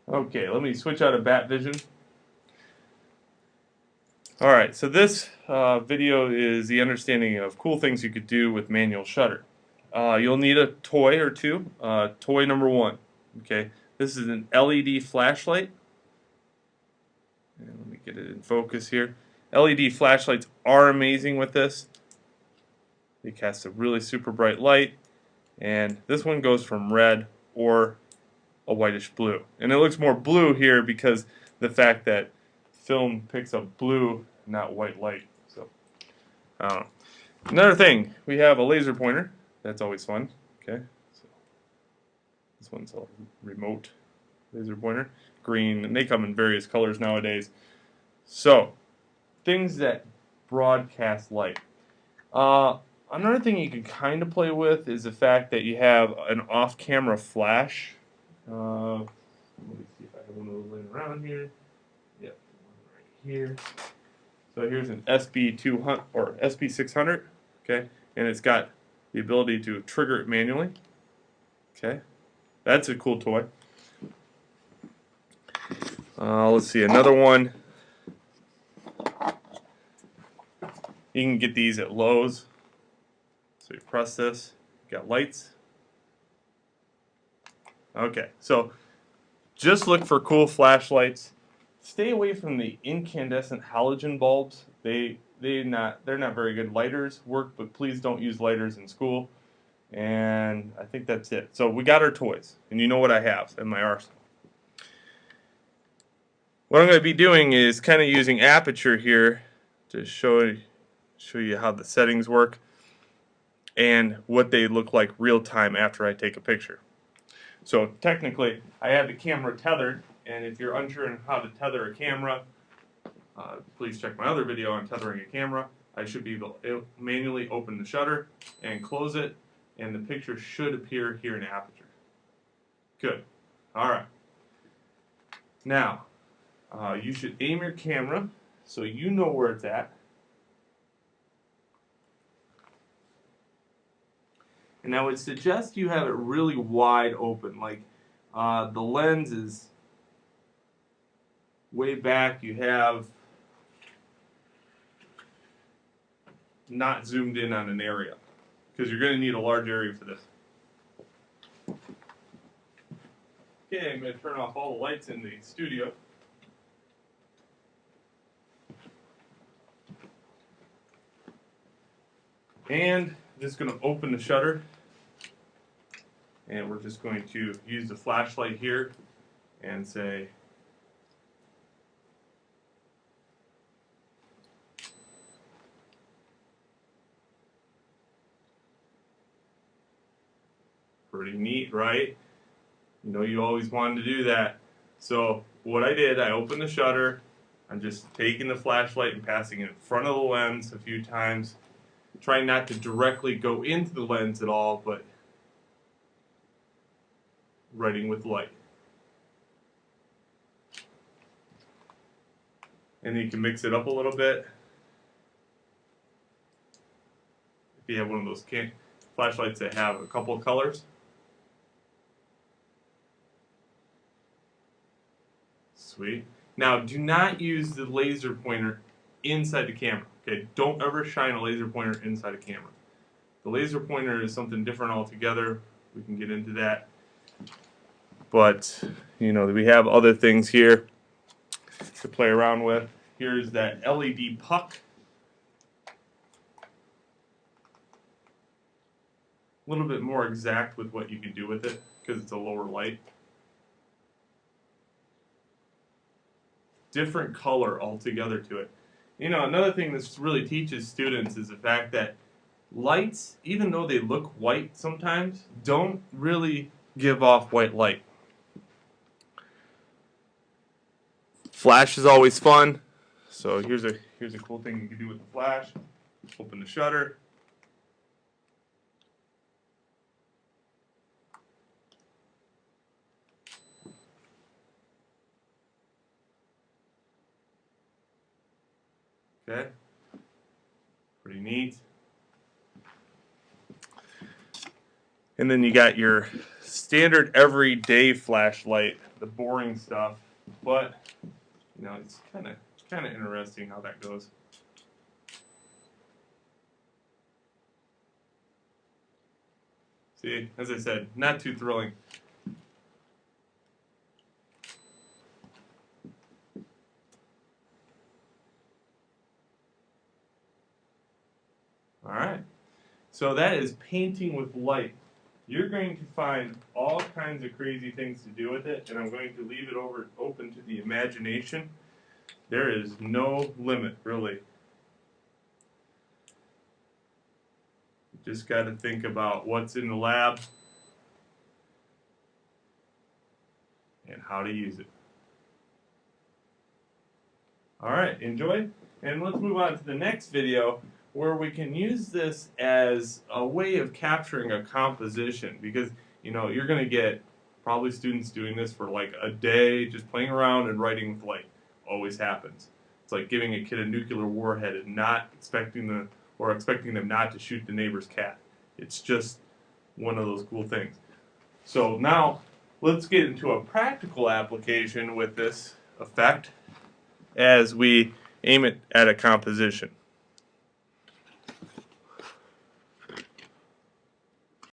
Okay, let me switch out of bat vision. Alright, so this video is the understanding of cool things you could do with manual shutter. You'll need a toy or two. Toy number one. Okay, this is an LED flashlight. And let me get it in focus here. LED flashlights are amazing with this. They cast a really super bright light, and this one goes from red or a whitish blue. And it looks more blue here because the fact that film picks up blue, not white light. So, another thing, we have a laser pointer. That's always fun. Okay, so this one's a remote laser pointer, green, and they come in various colors nowadays. So, things that broadcast light. Another thing you can kind of play with is the fact that you have an off-camera flash. Let me see if I have one of those laying around here. Yep, one right here. So here's an SB200 or SB600, okay, and it's got the ability to trigger it manually. Okay, that's a cool toy. Let's see, another one. You can get these at Lowe's. So you press this, you got lights. Okay, so just look for cool flashlights. Stay away from the incandescent halogen bulbs. They're not very good lighters. Work, but please don't use lighters in school. And I think that's it. So we got our toys, and you know what I have in my arsenal. What I'm going to be doing is kind of using aperture here to show you how the settings work and what they look like real time after I take a picture. So technically, I have the camera tethered, and if you're unsure on how to tether a camera, please check my other video on tethering a camera. I should be able to manually open the shutter and close it, and the picture should appear here in aperture. Good. Alright. Now, you should aim your camera so you know where it's at. And I would suggest you have it really wide open, like the lens is way back. You have not zoomed in on an area because you're going to need a large area for this. Okay, I'm going to turn off all the lights in the studio. And just going to open the shutter, and we're just going to use the flashlight here and say pretty neat, right? You know you always wanted to do that. So what I did, I opened the shutter, I'm just taking the flashlight and passing it in front of the lens a few times, trying not to directly go into the lens at all, but writing with light. And you can mix it up a little bit. If you have one of those flashlights that have a couple of colors. Sweet. Now, do not use the laser pointer inside the camera. Okay, don't ever shine a laser pointer inside a camera. The laser pointer is something different altogether. We can get into that. But, you know, we have other things here to play around with. Here's that LED puck. A little bit more exact with what you can do with it because it's a lower light. Different color altogether to it. You know, another thing this really teaches students is the fact that lights, even though they look white sometimes, don't really give off white light. Flash is always fun. So here's a cool thing you can do with the flash. Open the shutter. Okay. Pretty neat. And then you got your standard everyday flashlight, the boring stuff, but you know, it's kind of interesting how that goes. See, as I said, not too thrilling. All right, so that is painting with light. You're going to find all kinds of crazy things to do with it, and I'm going to leave it open to the imagination. There is no limit, really. You just got to think about what's in the lab and how to use it. All right, enjoy, and let's move on to the next video where we can use this as a way of capturing a composition, because you know you're going to get probably students doing this for like a day, just playing around and writing with light. Always happens. It's like giving a kid a nuclear warhead and not expecting them not to shoot the neighbor's cat. It's just one of those cool things. So now let's get into a practical application with this effect as we aim it at a composition.